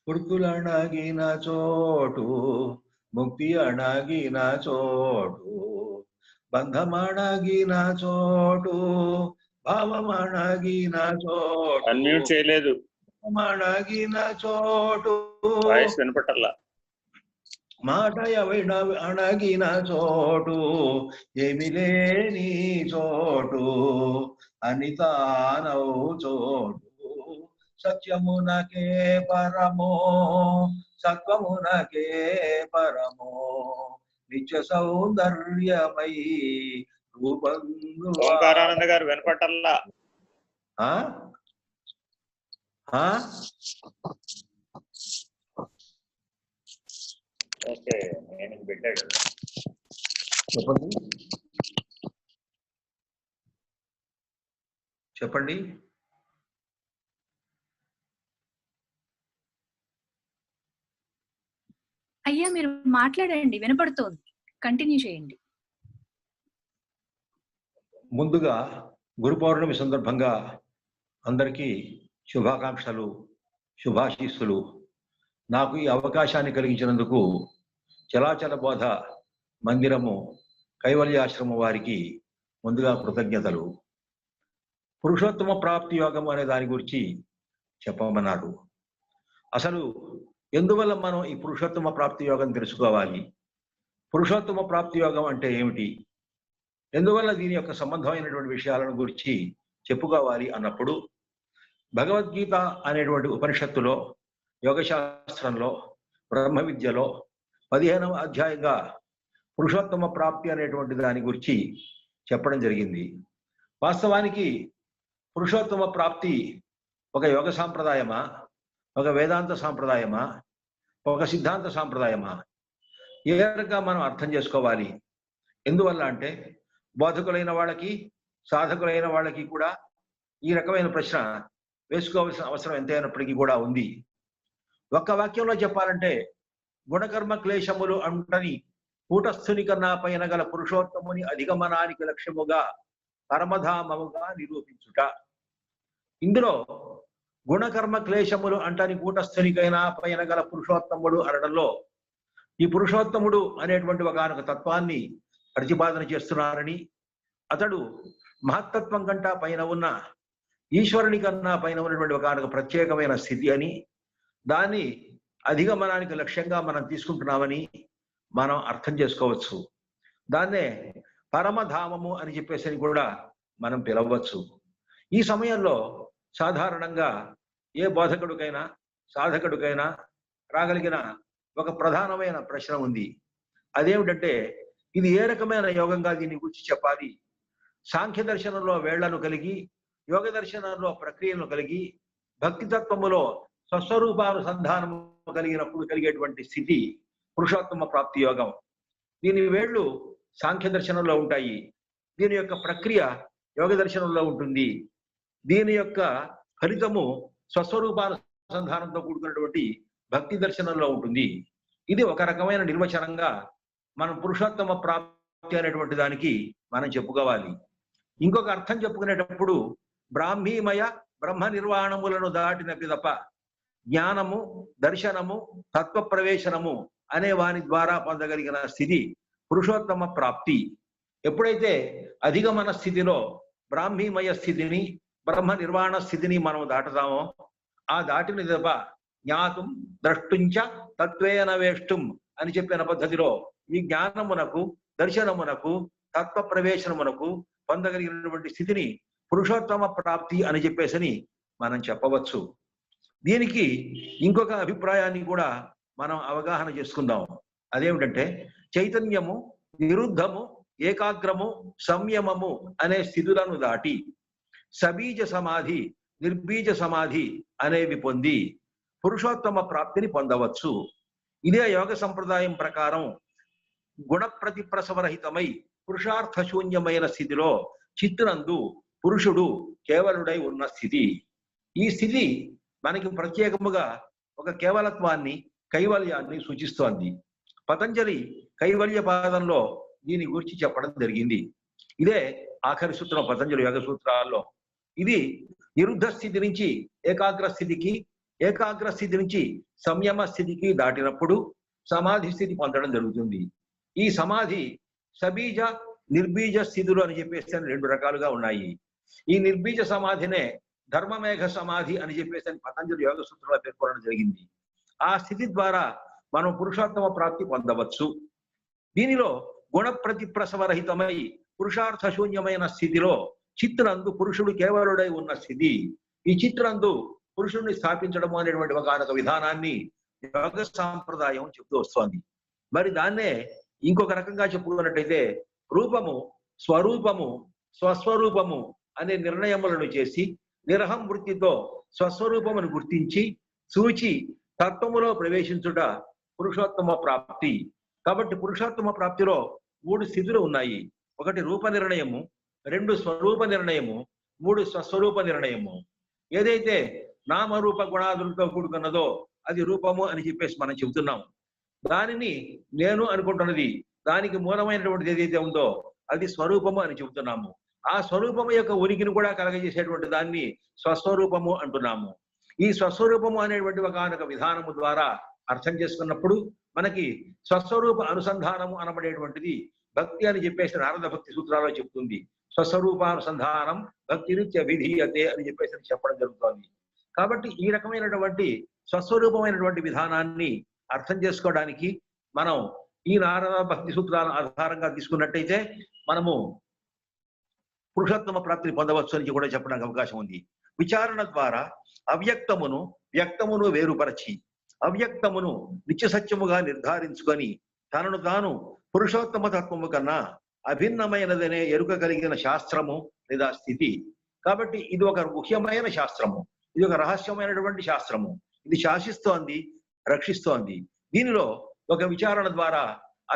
వృత్తులణగిన చోటు ముక్తి అణగిన చోటు బంధమణగిన చోటు భావమణగిన చోటు అన్మ్యూట్ చేయలేదు అణగిన చోటు వాయిస్ వినపట్టల్లా మాట అణగిన చోటు ఏమి లేని చోటు అనితానౌ చోటు సత్యమునకే పరమో సత్వమునకే పరమో నిత్య సౌందర్యమై రూపంగు ఓంకారానంద గారు వినపట్టల్లా ఓకే నేను పెట్టాడు చెప్పండి చెప్పండి అయ్యా మీరు మాట్లాడండి, వినపడుతోంది, కంటిన్యూ చేయండి. ముందుగా గురు పౌర్ణమి సందర్భంగా అందరికీ శుభాకాంక్షలు, శుభాశీస్సులు. నాకు ఈ అవకాశాన్ని కలిగించినందుకు చలాచల బోధ మందిరము కైవల్యాశ్రమం వారికి ముందుగా కృతజ్ఞతలు. పురుషోత్తమ ప్రాప్తి యోగం అనే దాని గురించి చెప్పమన్నారు. అసలు ఎందువల్ల మనం ఈ పురుషోత్తమ ప్రాప్తి యోగం తెలుసుకోవాలి? పురుషోత్తమ ప్రాప్తి యోగం అంటే ఏమిటి? ఎందువల్ల దీని యొక్క సంబంధమైనటువంటి విషయాలను గురించి చెప్పుకోవాలి అన్నప్పుడు భగవద్గీత అనేటువంటి ఉపనిషత్తులో, యోగశాస్త్రంలో, బ్రహ్మ విద్యలో 15వ అధ్యాయంగా పురుషోత్తమ ప్రాప్తి అనేటువంటి దాని గురించి చెప్పడం జరిగింది. వాస్తవానికి పురుషోత్తమ ప్రాప్తి ఒక యోగ సాంప్రదాయమా, ఒక వేదాంత సాంప్రదాయమా, ఒక సిద్ధాంత సాంప్రదాయమా? ఏ రకంగా మనం అర్థం చేసుకోవాలి? ఎందువల్ల అంటే బోధకులైన వాళ్ళకి, సాధకులైన వాళ్ళకి కూడా ఈ రకమైన ప్రశ్న వేసుకోవాల్సిన అవసరం ఎంతైనప్పటికీ కూడా ఉంది. ఒక్క వాక్యంలో చెప్పాలంటే గుణకర్మ క్లేశములు అంటని కూటస్థుని కన్నా పైన గల పురుషోత్తముని అధిగమనానికి లక్ష్యముగా పరమధామముగా నిరూపించుట. ఇందులో గుణకర్మ క్లేశములు అంటని కూటస్థునికైనా పైన గల పురుషోత్తముడు అనడంలో ఈ పురుషోత్తముడు అనేటువంటి ఒకనొక తత్వాన్ని ప్రతిపాదన చేస్తున్నారని, అతడు మహత్తత్వం కంటా పైన ఉన్న ఈశ్వరుని కన్నా పైన ఉన్నటువంటి ఒకనొక ప్రత్యేకమైన స్థితి అని, దాన్ని అధిగమనానికి లక్ష్యంగా మనం తీసుకుంటున్నామని మనం అర్థం చేసుకోవచ్చు. దాన్నే పరమధామము అని చెప్పేసి కూడా మనం పిలవచ్చు. ఈ సమయంలో సాధారణంగా ఏ బోధకుడికైనా, సాధకుడికైనా రాగలిగిన ఒక ప్రధానమైన ప్రశ్న ఉంది. అదేమిటంటే ఇది ఏ రకమైన యోగంగా దీని గురించి చెప్పాలి? సాంఖ్య దర్శనంలో వేళ్లను కలిగి, యోగ దర్శనంలో ప్రక్రియను కలిగి, భక్తి తత్వములో స్వస్వరూపానుసంధానము కలిగినప్పుడు కలిగేటువంటి స్థితి పురుషోత్తమ ప్రాప్తి యోగం. దీని వేళ్ళు సాంఖ్య దర్శనంలో ఉంటాయి, దీని యొక్క ప్రక్రియ యోగ దర్శనంలో ఉంటుంది, దీని యొక్క ఫలితము స్వస్వరూపానుసంధానంతో కూడుకున్నటువంటి భక్తి దర్శనంలో ఉంటుంది. ఇది ఒక రకమైన నిర్వచనంగా మనం పురుషోత్తమ ప్రాప్తి అనేటువంటి దానికి మనం చెప్పుకోవాలి. ఇంకొక అర్థం చెప్పుకునేటప్పుడు బ్రాహ్మీమయ బ్రహ్మ నిర్వాణములను దాటిన పిదప జ్ఞానము, దర్శనము, తత్వ ప్రవేశనము అనే వాని ద్వారా పొందగలిగిన స్థితి పురుషోత్తమ ప్రాప్తి. ఎప్పుడైతే అధిగమన స్థితిలో బ్రాహ్మీమయ స్థితిని, బ్రహ్మ నిర్వాణ స్థితిని మనం దాటుతామో, ఆ దాటిన దప జ్ఞాతం ద్రష్టుంచ తత్వేన వేష్టం అని చెప్పిన పద్ధతిలో ఈ జ్ఞానమునకు, దర్శనమునకు, తత్వ ప్రవేశనమునకు పొందగలిగినటువంటి స్థితిని పురుషోత్తమ ప్రాప్తి అని చెప్పేసి మనం చెప్పవచ్చు. దీనికి ఇంకొక అభిప్రాయాన్ని కూడా మనం అవగాహన చేసుకుందాం. అదేమిటంటే చైతన్యము, నిరుద్ధము, ఏకాగ్రము, సంయమము అనే స్థితులను దాటి సబీజ సమాధి, నిర్బీజ సమాధి అనేవి పొంది పురుషోత్తమ ప్రాప్తిని పొందవచ్చు. ఇదే యోగ సంప్రదాయం ప్రకారం గుణ ప్రతిప్రసవరహితమై పురుషార్థ శూన్యమైన స్థితిలో చిత్తునందు పురుషుడు కేవలుడై ఉన్న స్థితి. ఈ స్థితి మనకి ప్రత్యేకముగా ఒక కేవలత్వాన్ని, కైవల్యాన్ని సూచిస్తోంది. పతంజలి కైవల్య పాదంలో దీని గురించి చెప్పడం జరిగింది. ఇదే ఆఖరి సూత్రం పతంజలి యోగ సూత్రాల్లో. ఇది నిరుద్ధ స్థితి నుంచి ఏకాగ్ర స్థితికి, ఏకాగ్ర స్థితి నుంచి సంయమ స్థితికి దాటినప్పుడు సమాధి స్థితి పొందడం జరుగుతుంది. ఈ సమాధి సబీజ నిర్బీజ స్థితులు అని చెప్పేసి 2 రకాలుగా ఉన్నాయి. ఈ నిర్బీజ సమాధినే ధర్మమేఘ సమాధి అని చెప్పేసి పతంజలి యోగ సూత్రంలో పేర్కొనడం జరిగింది. ఆ స్థితి ద్వారా మనం పురుషోత్తమ ప్రాప్తి పొందవచ్చు. దీనిలో గుణ ప్రతిప్రసవరహితమై పురుషార్థ శూన్యమైన స్థితిలో చిత్తునందు పురుషుడు కేవలుడై ఉన్న స్థితి. ఈ చిత్తునందు పురుషుడిని స్థాపించడము అనేటువంటి ఒక విధానాన్ని యోగ సాంప్రదాయం చెప్తూ వస్తోంది. మరి దాన్నే ఇంకొక రకంగా చెప్పుకున్నట్టయితే రూపము, స్వరూపము, స్వస్వరూపము అనే నిర్ణయములను చేసి నిరహం వృత్తితో స్వస్వరూపమును గుర్తించి సూచి తత్వములో ప్రవేశించుట పురుషోత్తమ ప్రాప్తి. కాబట్టి పురుషోత్తమ ప్రాప్తిలో 3 స్థితులు ఉన్నాయి. 1 రూప నిర్ణయము, 2 స్వరూప నిర్ణయము, 3 స్వస్వరూప నిర్ణయము. ఏదైతే నామరూప గుణాదులతో కూడుకున్నదో అది రూపము అని చెప్పేసి మనం చెబుతున్నాం. దానిని నేను అనుకుంటున్నది, దానికి మూలమైనటువంటిది ఏదైతే ఉందో అది స్వరూపము అని చెబుతున్నాము. ఆ స్వరూపము యొక్క ఉనికిని కూడా కలగజేసేటువంటి దాన్ని స్వస్వరూపము అంటున్నాము. ఈ స్వస్వరూపము అనేటువంటి ఒక విధానము ద్వారా అర్థం చేసుకున్నప్పుడు మనకి స్వస్వరూప అనుసంధానము అనబడేటువంటిది భక్తి అని చెప్పేసి నారద భక్తి సూత్రాల్లో చెప్తుంది. స్వస్వరూపానుసంధానం భక్తి నిత్య విధీయతే అని చెప్పేసి చెప్పడం జరుగుతోంది. కాబట్టి ఈ రకమైనటువంటి స్వస్వరూపమైనటువంటి విధానాన్ని అర్థం చేసుకోవడానికి మనం ఈ నారద భక్తి సూత్రాల ఆధారంగా తీసుకున్నట్టయితే మనము పురుషోత్తమ ప్రాప్తిని పొందవచ్చు అని కూడా చెప్పడానికి అవకాశం ఉంది. విచారణ ద్వారా అవ్యక్తమును వ్యక్తమును వేరుపరచి అవ్యక్తమును నిత్య సత్యముగా నిర్ధారించుకొని తనను తాను పురుషోత్తమ తత్వము కన్నా అభిన్నమైనదనే ఎరుక కలిగిన శాస్త్రము లేదా స్థితి. కాబట్టి ఇది ఒక ముఖ్యమైన శాస్త్రము, ఇది ఒక రహస్యమైనటువంటి శాస్త్రము. ఇది శాసిస్తోంది, రక్షిస్తోంది. దీనిలో ఒక విచారణ ద్వారా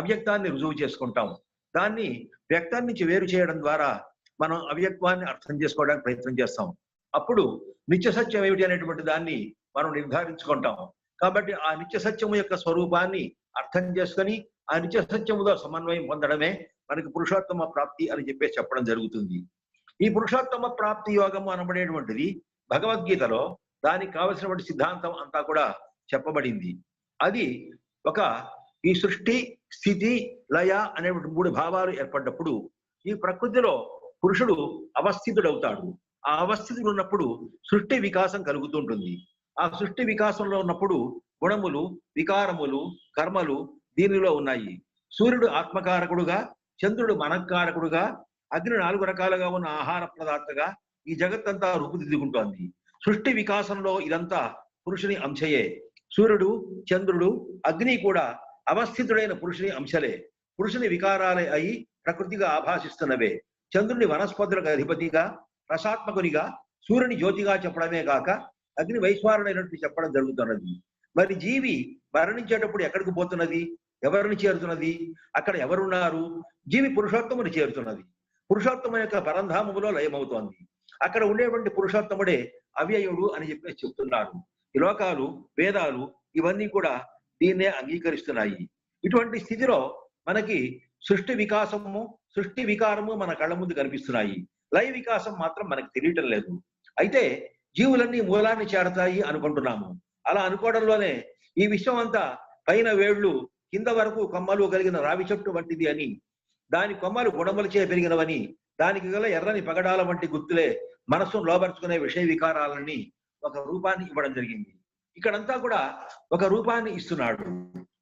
అవ్యక్తాన్ని రుజువు చేసుకుంటాం. దాన్ని వ్యక్తం నుంచి వేరు చేయడం ద్వారా మనం అవ్యక్తాన్ని అర్థం చేసుకోవడానికి ప్రయత్నం చేస్తాం. అప్పుడు నిత్య సత్యం ఏమిటి అనేటువంటి దాన్ని మనం నిర్ధారించుకుంటాం. కాబట్టి ఆ నిత్య సత్యము యొక్క స్వరూపాన్ని అర్థం చేసుకొని ఆ నిత్య సత్యముతో సమన్వయం పొందడమే మనకి పురుషోత్తమ ప్రాప్తి అని చెప్పేసి చెప్పడం జరుగుతుంది. ఈ పురుషోత్తమ ప్రాప్తి యోగము అనబడేటువంటిది భగవద్గీతలో దానికి కావలసినటువంటి సిద్ధాంతం అంతా కూడా చెప్పబడింది. అది ఒక ఈ సృష్టి, స్థితి, లయ అనేటువంటి 3 భావాలు ఏర్పడ్డప్పుడు ఈ ప్రకృతిలో పురుషుడు అవస్థితుడవుతాడు. ఆ అవస్థితులు ఉన్నప్పుడు సృష్టి వికాసం కలుగుతుంటుంది. ఆ సృష్టి వికాసంలో ఉన్నప్పుడు గుణములు, వికారములు, కర్మలు దీనిలో ఉన్నాయి. సూర్యుడు ఆత్మకారకుడుగా, చంద్రుడు మనఃకారకుడుగా, అగ్ని 4 రకాలుగా ఉన్న ఆహార ప్రదాతగా ఈ జగత్తంతా రూపుదిద్దుకుంటోంది. సృష్టి వికాసంలో ఇదంతా పురుషుని అంశయే. సూర్యుడు, చంద్రుడు, అగ్ని కూడా అవస్థితుడైన పురుషుని అంశలే. పురుషుని వికారాలే అయి ప్రకృతిగా ఆభాసిస్తున్నవే. చంద్రుని వనస్పతులకు అధిపతిగా, రసాత్మకునిగా, సూర్యుని జ్యోతిగా చెప్పడమే కాక అగ్ని వైశ్వారుడైనట్టు చెప్పడం జరుగుతున్నది. మరి జీవి మరణించేటప్పుడు ఎక్కడికి పోతున్నది, ఎవరిని చేరుతున్నది, అక్కడ ఎవరున్నారు? జీవి పురుషోత్తముని చేరుతున్నది. పురుషోత్తమ యొక్క పరంధామములో లయమవుతోంది. అక్కడ ఉండేటువంటి పురుషోత్తముడే అవ్యయుడు అని చెప్పేసి చెప్తున్నారు. ఈ లోకాలు, వేదాలు ఇవన్నీ కూడా దీన్నే అంగీకరిస్తున్నాయి. ఇటువంటి స్థితిలో మనకి సృష్టి వికాసము, సృష్టి వికారము మన కళ్ళ ముందు కనిపిస్తున్నాయి. లయ వికాసం మాత్రం మనకి తెలియటం లేదు. అయితే జీవులన్నీ మూలాన్ని చేరతాయి అనుకుంటున్నాము. అలా అనుకోవడంలోనే ఈ విశ్వం అంతా పైన వేళ్లు, కింద వరకు కొమ్మలు కలిగిన రావి చెట్టు వంటిది అని, దాని కొమ్మలు గుణములచే పెరిగినవని, దానికి గల ఎర్రని పగడాల వంటి గుర్తులే మనస్సును లోబరుచుకునే విషయ వికారాలని ఒక రూపాన్ని ఇవ్వడం జరిగింది. ఇక్కడంతా కూడా ఒక రూపాన్ని ఇస్తున్నాడు.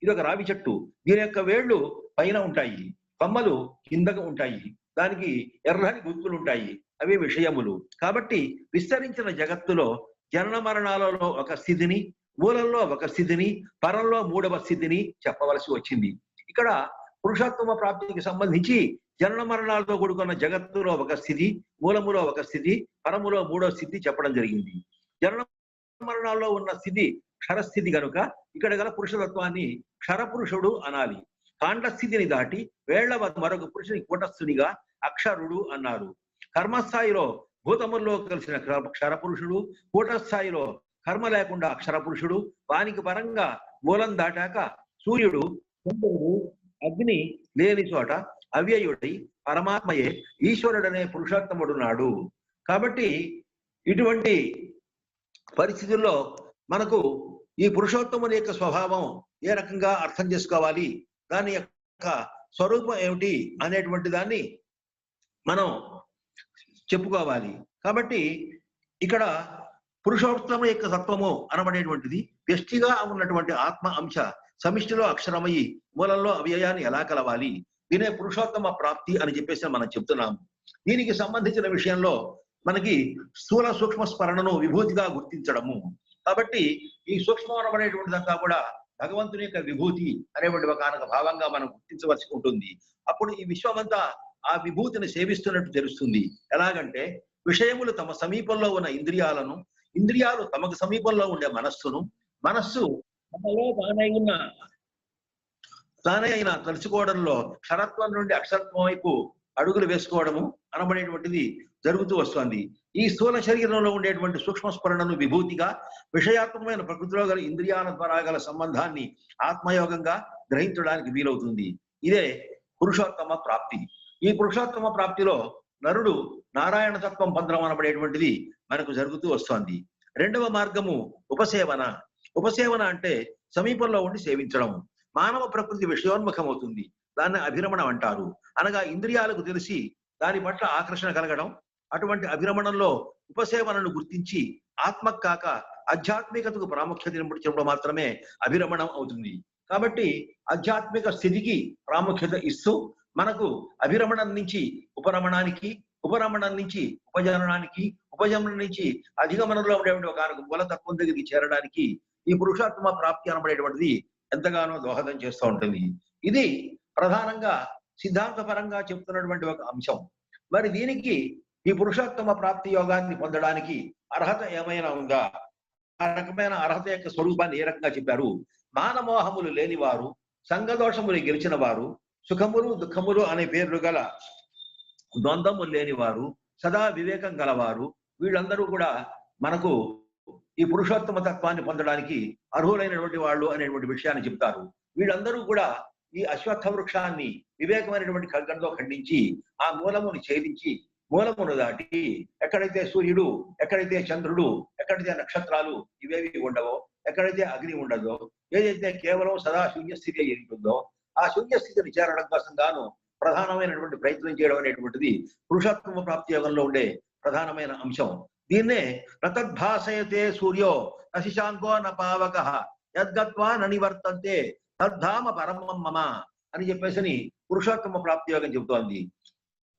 ఇది ఒక రావి చెట్టు. దీని యొక్క వేళ్లు పైన ఉంటాయి, కొమ్మలు కిందకు ఉంటాయి, దానికి ఎర్రని గుర్తులు ఉంటాయి, అవి విషయములు. కాబట్టి విస్తరించిన జగత్తులో జనన మరణాలలో ఒక స్థితిని, మూలంలో ఒక స్థితిని, పరంలో 3వ స్థితిని చెప్పవలసి వచ్చింది. ఇక్కడ పురుషోత్తమ ప్రాప్తికి సంబంధించి జనన మరణాలతో కూడుకున్న జగత్తులో ఒక స్థితి, మూలములో ఒక స్థితి, పరములో 3వ స్థితి చెప్పడం జరిగింది. జనన మరణాల్లో ఉన్న స్థితి క్షరస్థితి కనుక ఇక్కడ గల పురుషతత్వాన్ని క్షరపురుషుడు అనాలి. కాండస్థితిని దాటి వేళ్ల మరొక పురుషుని కూటస్థునిగా అక్షరుడు అన్నారు. కర్మస్థాయిలో భూతముల్లో కలిసిన క్షరపురుషుడు, కూటస్థాయిలో కర్మ లేకుండా అక్షరపురుషుడు, వానికి పరంగా మూలం దాటాక సూర్యుడు, చంద్రుడు, అగ్ని లేని చోట అవ్యయుడై పరమాత్మయే ఈశ్వరుడనే పురుషోత్తముడున్నాడు. కాబట్టి ఇటువంటి పరిస్థితుల్లో మనకు ఈ పురుషోత్తముని యొక్క స్వభావం ఏ రకంగా అర్థం చేసుకోవాలి, దాని యొక్క స్వరూపం ఏమిటి అనేటువంటి దాన్ని మనం చెప్పుకోవాలి. కాబట్టి ఇక్కడ పురుషోత్తమ యొక్క తత్వము అనబడేటువంటిది వ్యష్టిగా ఉన్నటువంటి ఆత్మ అంశ సమిష్టిలో అక్షరమయ్యి మూలంలో అవ్యయాన్ని ఎలా కలవాలి, దీనే పురుషోత్తమ ప్రాప్తి అని చెప్పేసి మనం చెప్తున్నాము. దీనికి సంబంధించిన విషయంలో మనకి స్థూల సూక్ష్మ స్మరణను విభూతిగా గుర్తించడము. కాబట్టి ఈ సూక్ష్మం అనబడేటువంటిదంతా కూడా భగవంతుని యొక్క విభూతి అనేటువంటి ఒక భావంగా మనం గుర్తించవలసి ఉంటుంది. అప్పుడు ఈ విశ్వమంతా ఆ విభూతిని సేవిస్తున్నట్టు తెలుస్తుంది. ఎలాగంటే విషయములు తమ సమీపంలో ఉన్న ఇంద్రియాలను, ఇంద్రియాలు తమకు సమీపంలో ఉండే మనస్సును, మనస్సు తమలో తానే అయినా తలుచుకోవడంలో క్షరత్వం నుండి అక్షరత్వం వైపు అడుగులు వేసుకోవడము అనబడేటువంటిది జరుగుతూ వస్తుంది. ఈ స్థూల శరీరంలో ఉండేటువంటి సూక్ష్మ స్మరణను విభూతిగా, విషయాత్మకమైన ప్రకృతిలో గల ఇంద్రియాల ద్వారా గల సంబంధాన్ని ఆత్మయోగంగా గ్రహించడానికి వీలవుతుంది. ఇదే పురుషోత్తమ ప్రాప్తి. ఈ పురుషోత్తమ ప్రాప్తిలో నరుడు నారాయణ తత్వం పొందడం అనబడేటువంటిది మనకు జరుగుతూ వస్తుంది. రెండవ మార్గము ఉపసేవన. ఉపసేవన అంటే సమీపంలో ఉండి సేవించడం. మానవ ప్రకృతి విషయోన్ముఖం అవుతుంది, దాన్ని అభిరమణం అంటారు. అనగా ఇంద్రియాలకు తెలిసి దాని పట్ల ఆకర్షణ కలగడం. అటువంటి అభిరమణంలో ఉపసేవనను గుర్తించి ఆత్మకు కాక ఆధ్యాత్మికతకు ప్రాముఖ్యత చెప్పడం మాత్రమే అభిరమణం అవుతుంది. కాబట్టి ఆధ్యాత్మిక స్థితికి ప్రాముఖ్యత ఇస్తూ మనకు అభిరమణం నుంచి ఉపరమణానికి, ఉపరమణం నుంచి ఉపజననానికి, ఉపజమనం నుంచి అధిగమనంలో ఉండేటువంటి ఒక మూలతత్వం దగ్గరికి చేరడానికి ఈ పురుషోత్తమ ప్రాప్తి అనబడేటువంటిది ఎంతగానో దోహదం చేస్తూ ఉంటుంది. ఇది ప్రధానంగా సిద్ధాంతపరంగా చెప్తున్నటువంటి ఒక అంశం. మరి దీనికి ఈ పురుషోత్తమ ప్రాప్తి యోగాన్ని పొందడానికి అర్హత ఏమైనా ఉందా? ఆ రకమైన అర్హత యొక్క స్వరూపాన్ని ఏ రకంగా చెప్పారు? మానమోహములు లేనివారు, సంఘదోషములు గెలిచిన వారు, సుఖములు దుఃఖములు అనే పేర్లు గల ద్వంద్వములు లేనివారు, సదా వివేకం గలవారు, వీళ్ళందరూ కూడా మనకు ఈ పురుషోత్తమ తత్వాన్ని పొందడానికి అర్హులైనటువంటి వాళ్ళు అనేటువంటి విషయాన్ని చెప్తారు. వీళ్ళందరూ కూడా ఈ అశ్వత్థ వృక్షాన్ని వివేకమైనటువంటి ఖడ్గంతో ఖండించి ఆ మూలమును ఛేదించి మూలమును దాటి ఎక్కడైతే సూర్యుడు, ఎక్కడైతే చంద్రుడు, ఎక్కడైతే నక్షత్రాలు ఇవేవి ఉండవో, ఎక్కడైతే అగ్ని ఉండదో, ఏదైతే కేవలం సదా శూన్యస్థితి అయి ఉంటుందో ఆ శూన్యస్థితిని చేరడం కోసం గాను ప్రధానమైనటువంటి ప్రయత్నం చేయడం అనేటువంటిది పురుషోత్తమ ప్రాప్తి యోగంలో ఉండే ప్రధానమైన అంశం. దీన్నే నతద్భాసయతే సూర్యో నశిశాంకో న పావకః యద్గత్వా ననివర్తంతే తద్ధామ పరమం మమ అని చెప్పేసి పురుషోత్తమ ప్రాప్తి యోగం చెబుతోంది.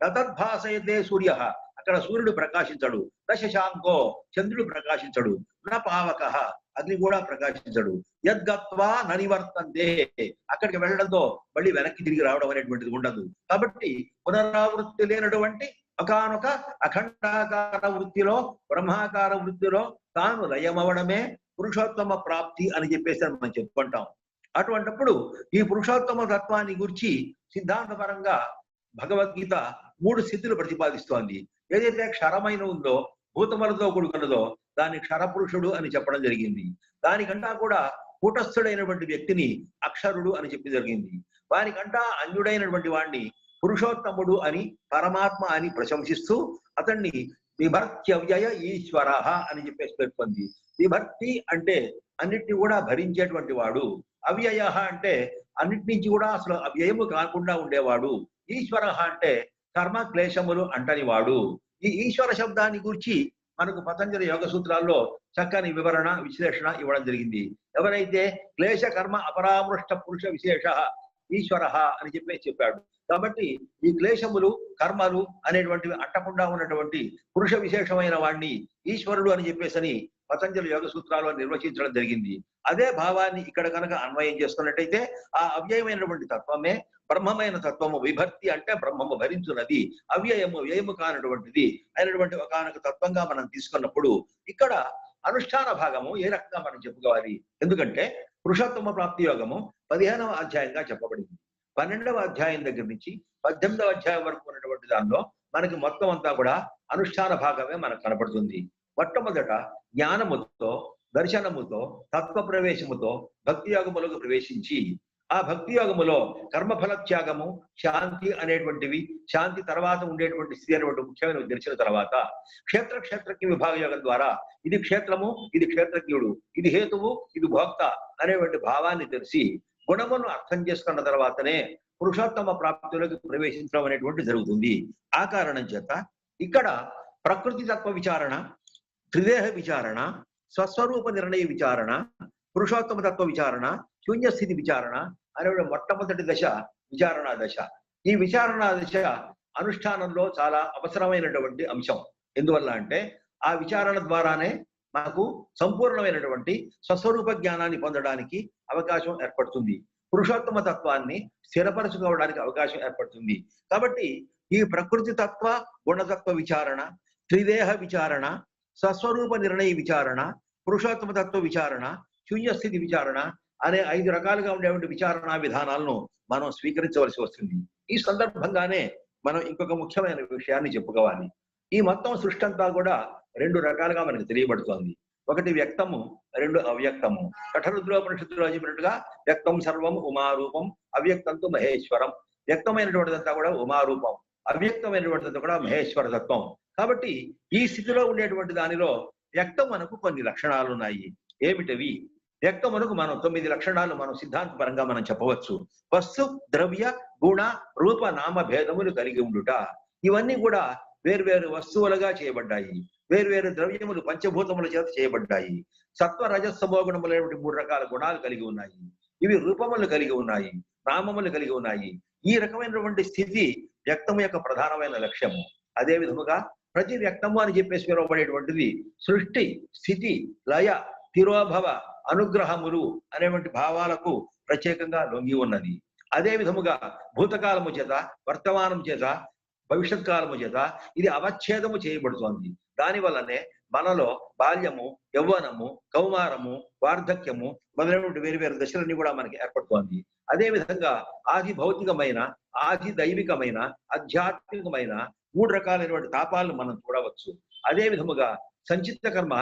నతద్భాసయతే సూర్య, అక్కడ సూర్యుడు ప్రకాశించడు. నశశాంకో, చంద్రుడు ప్రకాశించడు. నా పావకః, అగ్ని కూడా ప్రకాశించడు. యద్గత్వా ననివర్తంతే, అక్కడికి వెళ్ళడంతో మళ్ళీ వెనక్కి తిరిగి రావడం అనేటువంటిది ఉండదు. కాబట్టి పునరావృత్తి లేనటువంటి ఒకానొక అఖండాకార వృత్తిలో, బ్రహ్మాకార వృత్తిలో తాను లయమవడమే పురుషోత్తమ ప్రాప్తి అని చెప్పేసి మనం చెప్పుకుంటాం. అటువంటిప్పుడు ఈ పురుషోత్తమ తత్వాన్ని గురించి సిద్ధాంతపరంగా భగవద్గీత 3 స్థితులు ప్రతిపాదిస్తోంది. ఏదైతే క్షరమైన ఉందో, భూతములతో కూడుకున్నదో దాన్ని క్షరపురుషుడు అని చెప్పడం జరిగింది. దానికంటా కూడా కూటస్థుడైనటువంటి వ్యక్తిని అక్షరుడు అని చెప్పి జరిగింది. వారికంటా అన్యుడైనటువంటి వాడిని పురుషోత్తముడు అని, పరమాత్మ అని ప్రశంసిస్తూ అతన్ని విభర్త్యవ్యయ ఈశ్వర అని చెప్పేసి పేర్కొంది. విభర్తి అంటే అన్నిటిని కూడా భరించేటువంటి వాడు, అవ్యయ అంటే అన్నిటి నుంచి కూడా అసలు అవ్యయము కాకుండా ఉండేవాడు, ఈశ్వర అంటే కర్మ క్లేశములు అంటని వాడు. ఈ ఈశ్వర శబ్దాన్ని గురించి మనకు పతంజలి యోగ సూత్రాల్లో చక్కని వివరణ, విశ్లేషణ ఇవ్వడం జరిగింది. ఎవరైతే క్లేశ కర్మ అపరామృష్ట పురుష విశేష ఈశ్వర అని చెప్పాడు. కాబట్టి ఈ క్లేశములు, కర్మలు అనేటువంటివి అంటకుండా ఉన్నటువంటి పురుష విశేషమైన వాడిని ఈశ్వరుడు అని చెప్పేసి పతంజలి యోగ సూత్రాల్లో నిర్వచించడం జరిగింది. అదే భావాన్ని ఇక్కడ కనుక అన్వయం చేసుకున్నట్టయితే ఆ అవ్యయమైనటువంటి తత్వమే బ్రహ్మమైన తత్వము. విభక్తి అంటే బ్రహ్మము భరించున్నది, అవ్యయము వ్యయము కానటువంటిది అయినటువంటి ఒకనొక తత్వంగా మనం తీసుకున్నప్పుడు ఇక్కడ అనుష్ఠాన భాగము ఏ రకంగా మనం చెప్పుకోవాలి? ఎందుకంటే పురుషోత్తమ ప్రాప్తి యోగము 15వ అధ్యాయంగా చెప్పబడింది. 12వ అధ్యాయం దగ్గర నుంచి 18వ అధ్యాయం వరకు ఉన్నటువంటి దానిలో మనకి మొత్తం అంతా కూడా అనుష్ఠాన భాగమే మనకు కనపడుతుంది. మొట్టమొదట జ్ఞానముతో, దర్శనముతో, తత్వ ప్రవేశముతో భక్తి యోగములకు ప్రవేశించి ఆ భక్తి యోగములో కర్మఫల త్యాగము, శాంతి అనేటువంటివి, శాంతి తర్వాత ఉండేటువంటి స్థితి అనేటువంటి ముఖ్యమైన తెలిసిన తర్వాత క్షేత్రజ్ఞ విభాగ యోగం ద్వారా ఇది క్షేత్రము, ఇది క్షేత్రజ్ఞుడు, ఇది హేతువు, ఇది భోక్త అనేటువంటి భావాన్ని తెలిసి గుణమును అర్థం చేసుకున్న తర్వాతనే పురుషోత్తమ ప్రాప్తిలోకి ప్రవేశించడం అనేటువంటి జరుగుతుంది. ఆ కారణం చేత ఇక్కడ ప్రకృతి తత్వ విచారణ, త్రిదేహ విచారణ, స్వస్వరూప నిర్ణయ విచారణ, పురుషోత్తమ తత్వ విచారణ, శూన్యస్థితి విచారణ అనే మొట్టమొదటి దశ విచారణా దశ. ఈ విచారణా దశ అనుష్ఠానంలో చాలా అవసరమైనటువంటి అంశం. ఎందువల్ల అంటే ఆ విచారణ ద్వారానే మనకు సంపూర్ణమైనటువంటి స్వస్వరూప జ్ఞానాన్ని పొందడానికి అవకాశం ఏర్పడుతుంది, పురుషోత్తమ తత్వాన్ని స్థిరపరచుకోవడానికి అవకాశం ఏర్పడుతుంది. కాబట్టి ఈ ప్రకృతి తత్వ, గుణతత్వ విచారణ, త్రిదేహ విచారణ, స్వస్వరూప నిర్ణయ విచారణ, పురుషోత్తమ తత్వ విచారణ, శూన్యస్థితి విచారణ అనే 5 రకాలుగా ఉండేటువంటి విచారణా విధానాలను మనం స్వీకరించవలసి వస్తుంది. ఈ సందర్భంగానే మనం ఇంకొక ముఖ్యమైన విషయాన్ని చెప్పుకోవాలి. ఈ మొత్తం సృష్టి అంతా కూడా 2 రకాలుగా మనకు తెలియబడుతోంది. ఒకటి వ్యక్తము, 2 అవ్యక్తము. కఠరుద్రోపనిషత్తులో చెప్పినట్టుగా వ్యక్తం సర్వం ఉమారూపం, అవ్యక్తంతో మహేశ్వరం. వ్యక్తమైనటువంటిదంతా కూడా ఉమారూపం, అవ్యక్తమైనటువంటిదంతా కూడా మహేశ్వర తత్వం. కాబట్టి ఈ స్థితిలో ఉండేటువంటి దానిలో వ్యక్తం మనకు కొన్ని లక్షణాలు ఉన్నాయి. ఏమిటవి? వ్యక్తం మనకు మనం 9 లక్షణాలు మనం సిద్ధాంతపరంగా మనం చెప్పవచ్చు. వస్తు, ద్రవ్య, గుణ, రూప, నామ భేదములు కలిగి ఉండుట. ఇవన్నీ కూడా వేర్వేరు వస్తువులుగా చేయబడ్డాయి, వేర్వేరు ద్రవ్యములు పంచభూతముల చేత చేయబడ్డాయి. సత్వ రజస్తమో గుణములైనటువంటి 3 రకాల గుణాలు కలిగి ఉన్నాయి. ఇవి రూపములు కలిగి ఉన్నాయి, నామములు కలిగి ఉన్నాయి. ఈ రకమైనటువంటి స్థితి వ్యక్తము యొక్క ప్రధానమైన లక్ష్యము. అదే విధముగా ప్రతి వ్యక్తము అని చెప్పేసి పిలువబడేటువంటిది సృష్టి, స్థితి, లయ, తిరోభవ, అనుగ్రహములు అనేటువంటి భావాలకు ప్రత్యేకంగా లొంగి ఉన్నది. అదే విధముగా భూతకాలము చేత, వర్తమానం చేత, భవిష్యత్ కాలము చేత ఇది అవచ్ఛేదము చేయబడుతోంది. దానివల్లనే మనలో బాల్యము, యవ్వనము, కౌమారము, వార్ధక్యము మొదలైనటువంటి వేరు దశలన్నీ కూడా మనకి ఏర్పడుతోంది. అదే విధంగా ఆది భౌతికమైన, ఆది దైవికమైన, ఆధ్యాత్మికమైన 3 రకాలైనటువంటి తాపాలను మనం చూడవచ్చు. అదే విధముగా సంచిత కర్మ,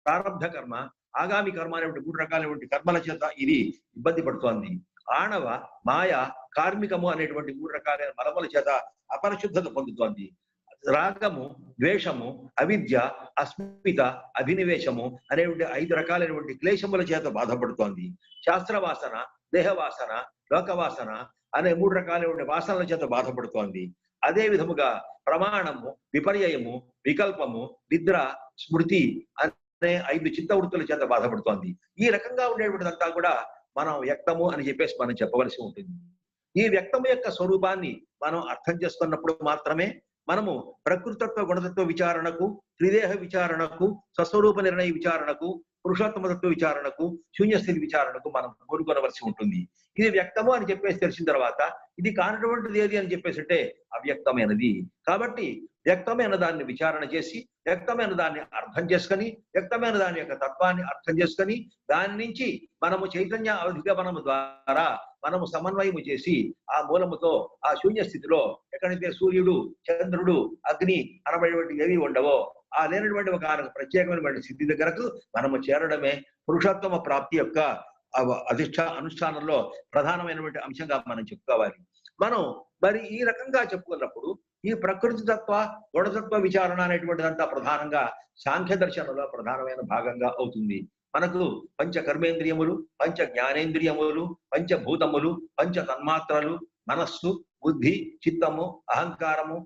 ప్రారంభ కర్మ, ఆగామి కర్మ అనేటువంటి 3 రకాలైనటువంటి కర్మల చేత ఇది ఇబ్బంది పడుతోంది. ఆణవ, మాయ, కార్మికము అనేటువంటి 3 రకాలైన మలముల చేత అపరిశుద్ధత పొందుతోంది. రాగము, ద్వేషము, అవిద్య, అస్మిత, అభినివేశము అనేటువంటి 5 రకాలైనటువంటి క్లేశముల చేత బాధపడుతోంది. శాస్త్రవాసన, దేహవాసన, లోకవాసన అనే 3 రకాలైనటువంటి వాసనల చేత బాధపడుతోంది. అదే విధముగా ప్రమాణము, విపర్యయము, వికల్పము, నిద్ర, స్మృతి అనే 5 చిత్తవృత్తుల చేత బాధపడుతోంది. ఈ రకంగా ఉండేటువంటిదంతా కూడా మనం వ్యక్తము అని చెప్పేసి మనం చెప్పవలసి ఉంటుంది. ఈ వ్యక్తము యొక్క స్వరూపాన్ని మనం అర్థం చేసుకున్నప్పుడు మాత్రమే మనము ప్రకృతత్వ, గుణతత్వ విచారణకు, త్రిదేహ విచారణకు, స్వస్వరూప నిర్ణయ విచారణకు, పురుషోత్తమతత్వ విచారణకు, శూన్యస్థితి విచారణకు మనం కోరుకొనవలసి ఉంటుంది. ఇది వ్యక్తము అని చెప్పేసి తెలిసిన తర్వాత ఇది కానటువంటిది ఏది అని చెప్పేసి అంటే అవ్యక్తమైనది. కాబట్టి వ్యక్తమైన దాన్ని విచారణ చేసి, వ్యక్తమైన దాన్ని అర్థం చేసుకొని, వ్యక్తమైన దాని యొక్క తత్వాన్ని అర్థం చేసుకొని, దాని నుంచి మనము చైతన్య అధిగమనము ద్వారా మనము సమన్వయము చేసి ఆ మూలముతో ఆ శూన్య స్థితిలో ఎక్కడైతే సూర్యుడు, చంద్రుడు, అగ్ని అనబడేటువంటి ఏవి ఉండవో ఆ లేనటువంటి ఒక ప్రత్యేకమైనటువంటి స్థితి దగ్గరకు మనము చేరడమే పురుషోత్తమ ప్రాప్తి యొక్క అనుష్ఠానంలో ప్రధానమైనటువంటి అంశంగా మనం చెప్పుకోవాలి. మనం మరి ఈ రకంగా చెప్పుకున్నప్పుడు ఈ ప్రకృతి తత్వ, గుణతత్వ విచారణ అనేటువంటిదంతా ప్రధానంగా సాంఖ్య దర్శనంలో ప్రధానమైన భాగంగా అవుతుంది. మనకు పంచ కర్మేంద్రియములు, పంచ జ్ఞానేంద్రియములు, పంచభూతములు, పంచ తన్మాత్రలు, మనస్సు, బుద్ధి, చిత్తము, అహంకారము,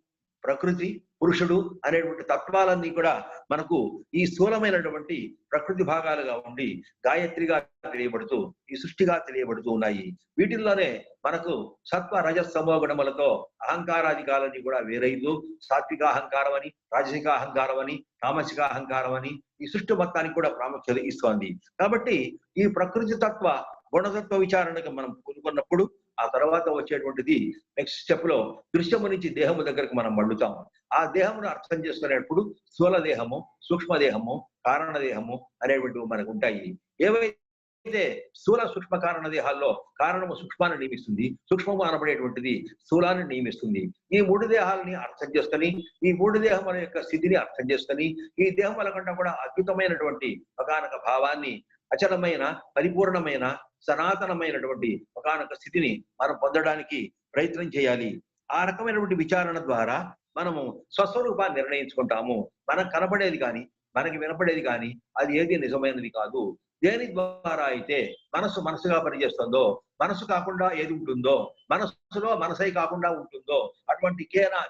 ప్రకృతి, పురుషుడు అనేటువంటి తత్వాలన్నీ కూడా మనకు ఈ స్థూలమైనటువంటి ప్రకృతి భాగాలుగా ఉండి గాయత్రిగా తెలియబడుతూ, ఈ సృష్టిగా తెలియబడుతూ ఉన్నాయి. వీటిల్లోనే మనకు సత్వ రజస్తమో గుణములతో అహంకారాధికాలన్నీ కూడా వేరైతూ సాత్విక అహంకారం అని, రాజసిక అహంకారం అని, తామసిక అహంకారం అని ఈ సృష్టి మొత్తానికి కూడా ప్రాముఖ్యత ఇస్తోంది. కాబట్టి ఈ ప్రకృతి తత్వ, గుణతత్వ విచారణకు మనం పూనుకున్నప్పుడు ఆ తర్వాత వచ్చేటువంటిది నెక్స్ట్ స్టెప్ లో దృశ్యము నుంచి దేహము దగ్గరకు మనం మళ్ళుతాం. ఆ దేహమును అర్థం చేసుకునేటప్పుడు స్థూల దేహము, సూక్ష్మదేహము, కారణదేహము అనేటువంటివి మనకు ఉంటాయి. ఏవైతే స్థూల సూక్ష్మ కారణ దేహాల్లో కారణము సూక్ష్మాన్ని నియమిస్తుంది, సూక్ష్మము అనబడేటువంటిది స్థూలాన్ని నియమిస్తుంది. ఈ 3 దేహాలని అర్థం చేసుకొని, ఈ 3 దేహముల యొక్క స్థితిని అర్థం చేసుకొని, ఈ దేహముల కంటే కూడా అద్భుతమైనటువంటి ఒకనొక భావాన్ని, అచలమైన, పరిపూర్ణమైన, సనాతనమైనటువంటి ఒకానొక స్థితిని మనం పొందడానికి ప్రయత్నం చేయాలి. ఆ రకమైనటువంటి విచారణ ద్వారా మనము స్వస్వరూపాన్ని నిర్ణయించుకుంటాము. మనకు కనపడేది కానీ, మనకి వినపడేది కానీ అది ఏది నిజమైనది కాదు. దేని ద్వారా అయితే మనసు మనసుగా పనిచేస్తుందో, మనసు కాకుండా ఏది ఉంటుందో, మనస్సులో మనసై కాకుండా ఉంటుందో, అటువంటి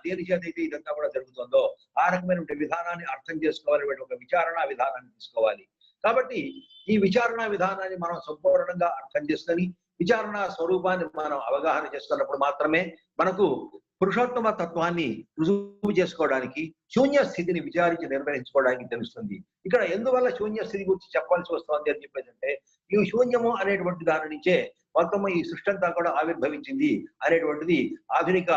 దేని చేత అయితే ఇదంతా కూడా జరుగుతుందో ఆ రకమైనటువంటి విధానాన్ని అర్థం చేసుకోవాలి. ఒక విచారణ విధానాన్ని తీసుకోవాలి. కాబట్టి ఈ విచారణ విధానాన్ని మనం సంపూర్ణంగా అర్థం చేసుకొని విచారణ స్వరూపాన్ని మనం అవగాహన చేసుకున్నప్పుడు మాత్రమే మనకు పురుషోత్తమ తత్వాన్ని రుజువు చేసుకోవడానికి, శూన్య స్థితిని విచారించి నిర్వహించుకోవడానికి తెలుస్తుంది. ఇక్కడ ఎందువల్ల శూన్య స్థితి గురించి చెప్పాల్సి వస్తుంది అని చెప్పేదంటే, ఈ శూన్యము అనేటువంటి దాని నుంచే మొత్తం ఈ సృష్టి అంతా కూడా ఆవిర్భవించింది అనేటువంటిది ఆధునిక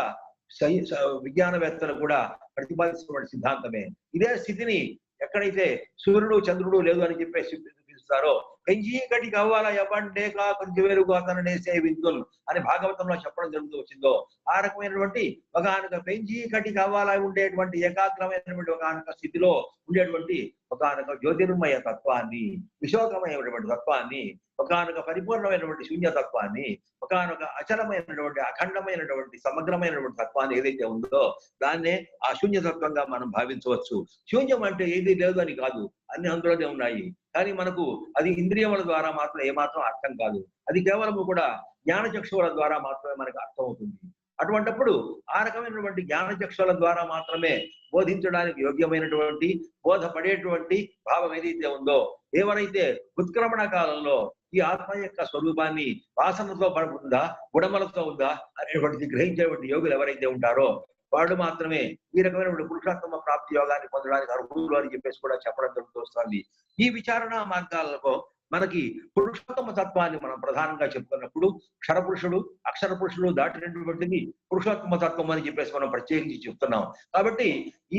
విజ్ఞానవేత్తలు కూడా ప్రతిపాదిస్తున్న సిద్ధాంతమే. ఇదే స్థితిని ఎక్కడైతే సూర్యుడు చంద్రుడు లేదు అని చెప్పేసి పిలుస్తారో, పెంజీకటి కవ్వాల ఎవ్వండే కా కొంచెం వేరుగా అతననేసే విందుల్ అని భాగవతంలో చెప్పడం జరుగుతూ వచ్చిందో, ఆ రకమైనటువంటి ఒకనొక పెంజీకటి కవ్వాల ఉండేటువంటి ఏకాగ్రమైనటువంటి ఒకనొక స్థితిలో ఉండేటువంటి ఒకనొక జ్యోతిర్మయ తత్వాన్ని, విశోకమైనటువంటి తత్వాన్ని, ఒకనొక పరిపూర్ణమైనటువంటి శూన్యతత్వాన్ని, ఒకనొక అచలమైనటువంటి అఖండమైనటువంటి సమగ్రమైనటువంటి తత్వాన్ని ఏదైతే ఉందో దాన్నే ఆ శూన్యతత్వంగా మనం భావించవచ్చు. శూన్యం అంటే ఏది లేదు అని కాదు, అన్ని అందులోనే ఉన్నాయి. కానీ మనకు అది ఇంద్రియముల ద్వారా మాత్రం ఏమాత్రం అర్థం కాదు. అది కేవలము కూడా జ్ఞానచక్షువుల ద్వారా మాత్రమే మనకు అర్థం అవుతుంది. అటువంటప్పుడు ఆ రకమైనటువంటి జ్ఞానచక్షుల ద్వారా మాత్రమే బోధించడానికి యోగ్యమైనటువంటి, బోధపడేటువంటి భావం ఏదైతే ఉందో, ఎవరైతే ఉత్క్రమణ కాలంలో ఈ ఆత్మ యొక్క స్వరూపాన్ని వాసనతో ఉందా, గుణములతో ఉందా అనేటువంటిది గ్రహించేటువంటి యోగులు ఎవరైతే ఉంటారో వాళ్ళు మాత్రమే ఈ రకమైనటువంటి పురుషోత్తమ ప్రాప్తి యోగాన్ని పొందడానికి అర్హులు అని చెప్పేసి కూడా చెప్పడం జరుగుతూ వస్తుంది. ఈ విచారణ మార్గాలలో మనకి పురుషోత్తమ తత్వాన్ని మనం ప్రధానంగా చెప్పుకున్నప్పుడు క్షరపురుషుడు, అక్షర పురుషుడు దాటినటువంటిది పురుషోత్తమ తత్వం అని చెప్పేసి మనం ప్రత్యేకించి చెప్తున్నాం. కాబట్టి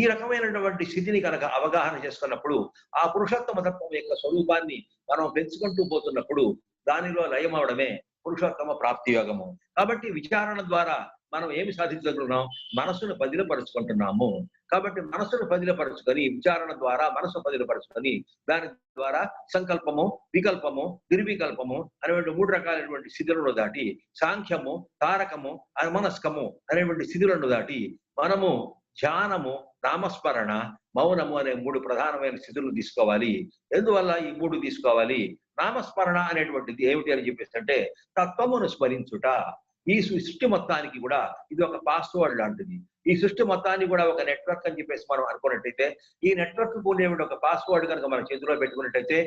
ఈ రకమైనటువంటి స్థితిని కనుక అవగాహన చేసుకున్నప్పుడు ఆ పురుషోత్తమ తత్వం యొక్క స్వరూపాన్ని మనం పెంచుకుంటూ పోతున్నప్పుడు దానిలో లయం అవడమే పురుషోత్తమ ప్రాప్తి యోగము. కాబట్టి విచారణ ద్వారా మనం ఏమి సాధించగలుగుతున్నాం? మనస్సును పదిలపరుచుకుంటున్నాము. కాబట్టి మనస్సును పదిలపరుచుకొని విచారణ ద్వారా మనస్సు పదిలపరుచుకొని దాని ద్వారా సంకల్పము, వికల్పము, నిర్వికల్పము అనేటువంటి 3 రకాలైనటువంటి స్థితులను దాటి సాంఖ్యము, తారకము, అనుమనస్కము అనేటువంటి స్థితులను దాటి మనము ధ్యానము, నామస్మరణ, మౌనము అనే 3 ప్రధానమైన స్థితులను తీసుకోవాలి. ఎందువల్ల ఈ 3 తీసుకోవాలి? నామస్మరణ అనేటువంటిది ఏమిటి అని చెప్పేసి అంటే తత్వమును స్మరించుట. ఈ సృష్టి మొత్తానికి కూడా ఇది ఒక పాస్వర్డ్ లాంటిది. ఈ సృష్టి మొత్తాన్ని కూడా ఒక నెట్వర్క్ అని చెప్పేసి మనం అనుకున్నట్టయితే, ఈ నెట్వర్క్ ఉండేటువంటి ఒక పాస్వర్డ్ కనుక మన చేతిలో పెట్టుకున్నట్టయితే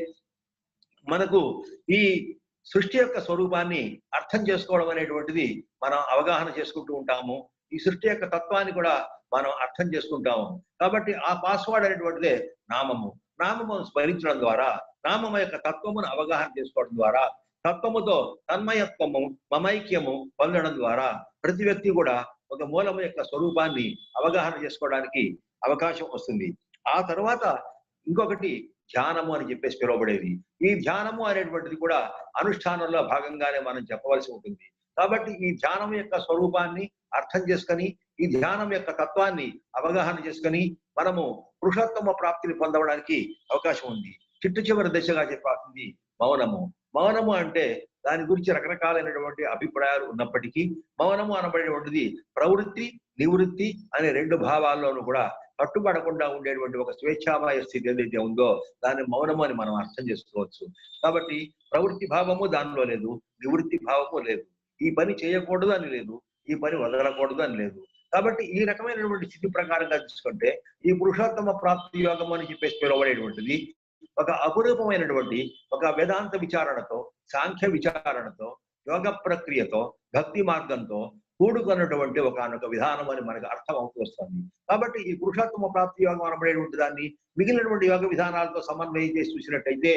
మనకు ఈ సృష్టి యొక్క స్వరూపాన్ని అర్థం చేసుకోవడం అనేటువంటిది మనం అవగాహన చేసుకుంటూ ఉంటాము. ఈ సృష్టి యొక్క తత్వాన్ని కూడా మనం అర్థం చేసుకుంటాము. కాబట్టి ఆ పాస్వర్డ్ అనేటువంటిదే నామము. నామమును స్మరించడం ద్వారా, నామము యొక్క తత్వమును అవగాహన చేసుకోవడం ద్వారా, తత్వముతో తన్మయత్వము, మమైక్యము పొందడం ద్వారా ప్రతి వ్యక్తి కూడా ఒక మూలము యొక్క స్వరూపాన్ని అవగాహన చేసుకోవడానికి అవకాశం వస్తుంది. ఆ తర్వాత ఇంకొకటి ధ్యానము అని చెప్పేసి పిలువబడేది. ఈ ధ్యానము అనేటువంటిది కూడా అనుష్ఠానంలో భాగంగానే మనం చెప్పవలసి ఉంటుంది. కాబట్టి ఈ ధ్యానం యొక్క స్వరూపాన్ని అర్థం చేసుకొని, ఈ ధ్యానం యొక్క తత్వాన్ని అవగాహన చేసుకొని మనము పురుషోత్తమ ప్రాప్తిని పొందడానికి అవకాశం ఉంది. చివరి దశగా చెప్పాల్సింది మౌనము. మౌనము అంటే దాని గురించి రకరకాలైనటువంటి అభిప్రాయాలు ఉన్నప్పటికీ మౌనము అనబడేటువంటిది ప్రవృత్తి, నివృత్తి అనే 2 భావాల్లోనూ కూడా కట్టుబడకుండా ఉండేటువంటి ఒక స్వేచ్ఛామయ స్థితి ఏదైతే ఉందో దాన్ని మౌనము అని మనం అర్థం చేసుకోవచ్చు. కాబట్టి ప్రవృత్తి భావము దానిలో లేదు, నివృత్తి భావము లేదు. ఈ పని చేయకూడదు అని లేదు, ఈ పని వదలకూడదు అని లేదు. కాబట్టి ఈ రకమైనటువంటి స్థితి ప్రకారంగా చూసుకుంటే ఈ పురుషోత్తమ ప్రాప్తి యోగం అని చెప్పేసి పిలువబడేటువంటిది ఒక అపురూపమైనటువంటి ఒక వేదాంత విచారణతో, సాంఖ్య విచారణతో, యోగ ప్రక్రియతో, భక్తి మార్గంతో కూడుకున్నటువంటి ఒకనొక విధానం అని మనకు అర్థం అవుతూ వస్తుంది. కాబట్టి ఈ పురుషోత్తమ ప్రాప్తి యోగం అనబడేటువంటి దాన్ని మిగిలినటువంటి యోగ విధానాలతో సమన్వయం చేసి చూసినట్టయితే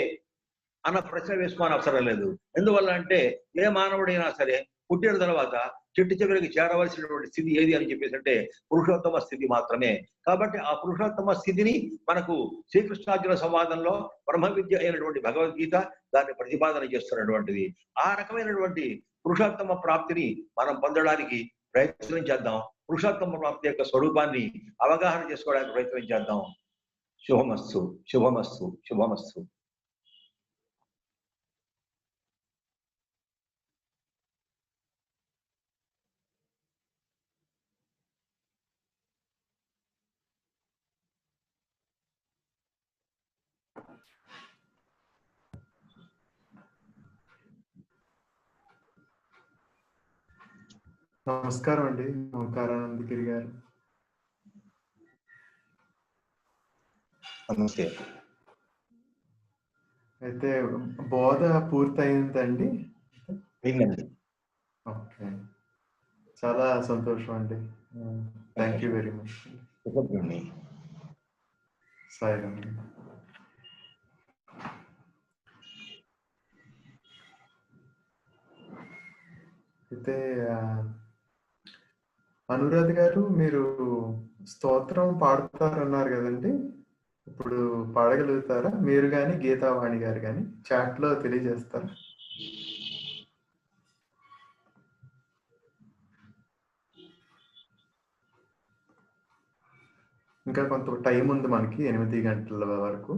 అన్న ప్రశ్న వేసుకోని అవసరం లేదు. ఎందువల్ల అంటే ఏ మానవుడైనా సరే పుట్టిన తర్వాత చివరికి చేరవలసినటువంటి స్థితి ఏది అని చెప్పేసి అంటే పురుషోత్తమ స్థితి మాత్రమే. కాబట్టి ఆ పురుషోత్తమ స్థితిని మనకు శ్రీకృష్ణార్జున సంవాదంలో బ్రహ్మ విద్య అయినటువంటి భగవద్గీత దాన్ని ప్రతిపాదన చేస్తున్నటువంటిది. ఆ రకమైనటువంటి పురుషోత్తమ ప్రాప్తిని మనం పొందడానికి ప్రయత్నం చేద్దాం. పురుషోత్తమ ప్రాప్తి యొక్క స్వరూపాన్ని అవగాహన చేసుకోవడానికి ప్రయత్నం చేద్దాం. శుభమస్తు, శుభమస్తు, శుభమస్తు. నమస్కారం అండి, ఓంకారానందగిరి గారు. నమస్తే. అయితే బోధ పూర్తయిందండి? అయిందండి. ఓకే, చాలా సంతోషం అండి. Thank you very much. కృతజ్ఞుడిని. సాయిరామ్. అయితే అనురాధ గారు, మీరు స్తోత్రం పాడతారన్నారు కదండి, ఇప్పుడు పాడగలుగుతారా? మీరు కానీ గీతావాణి గారు కానీ చాట్లో తెలియజేస్తారా? ఇంకా కొంత టైం ఉంది మనకి, 8 గంటల వరకు.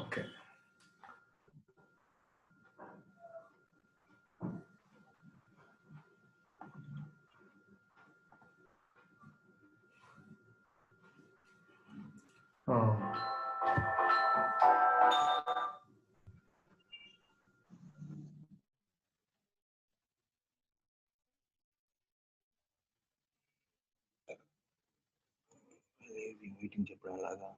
ఓకే. మీటింగ్ చెప్పడం అలాగా